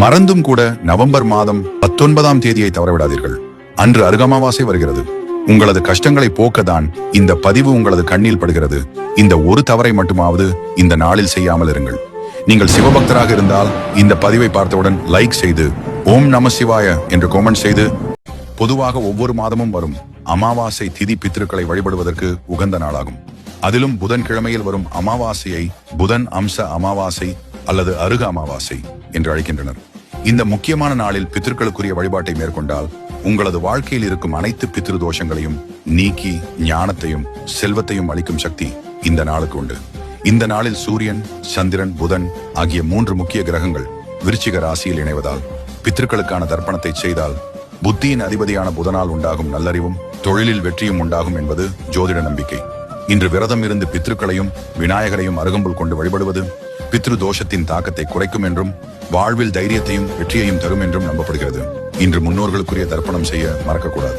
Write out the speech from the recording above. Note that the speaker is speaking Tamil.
மறந்தும் கூட நவம்பர் மாதம் 19ஆம் தேதியை தவறவிடாதீர்கள். அன்று அருகமாவாசை வருகிறது. உங்களது கஷ்டங்களை போக்கதான் இந்த பதிவு உங்களது கண்ணில் படுகிறது. இந்த ஒரு தவறை மட்டுமாவது இந்த நாளில் செய்யாமல் இருங்கள். நீங்கள் சிவபக்தராக இருந்தால் இந்த பதிவை பார்த்தவுடன் லைக் செய்து ஓம் நம சிவாய என்று கமெண்ட் செய்து, பொதுவாக ஒவ்வொரு மாதமும் வரும் அமாவாசை திதி பித்ருக்களை வழிபடுவதற்கு உகந்த நாளாகும். அதிலும் புதன்கிழமையில் வரும் அமாவாசையை புதன் அம்ச அமாவாசை அல்லது அருக அமாவாசை என்று அழைக்கின்றனர். இந்த முக்கியமான நாளில் பித்ருக்களுக்குரிய வழிபாட்டை மேற்கொண்டால் உங்களது வாழ்க்கையில் இருக்கும் அனைத்து பித்ரு தோஷங்களையும் நீக்கி ஞானத்தையும் செல்வத்தையும் அளிக்கும் சக்தி இந்த நாளுக்கு உண்டு. இந்த நாளில் சூரியன், சந்திரன், புதன் ஆகிய 3 முக்கிய கிரகங்கள் விருச்சிக ராசியில் இணைவதால் பித்ருக்களுக்கான தர்ப்பணத்தை செய்தால் புத்தியின் அதிபதியான புதனால் உண்டாகும் நல்லறிவும் தொழிலில் வெற்றியும் உண்டாகும் என்பது ஜோதிட நம்பிக்கை. இன்று விரதம் இருந்து பித்ருக்களையும் விநாயகரையும் அருகம்புல் கொண்டு வழிபடுவது பித்ரு தோஷத்தின் தாக்கத்தை குறைக்கும் என்றும் வாழ்வில் தைரியத்தையும் வெற்றியையும் தரும் என்றும் நம்பப்படுகிறது. இன்று முன்னோர்களுக்குரிய தர்ப்பணம் செய்ய மறக்கக்கூடாது.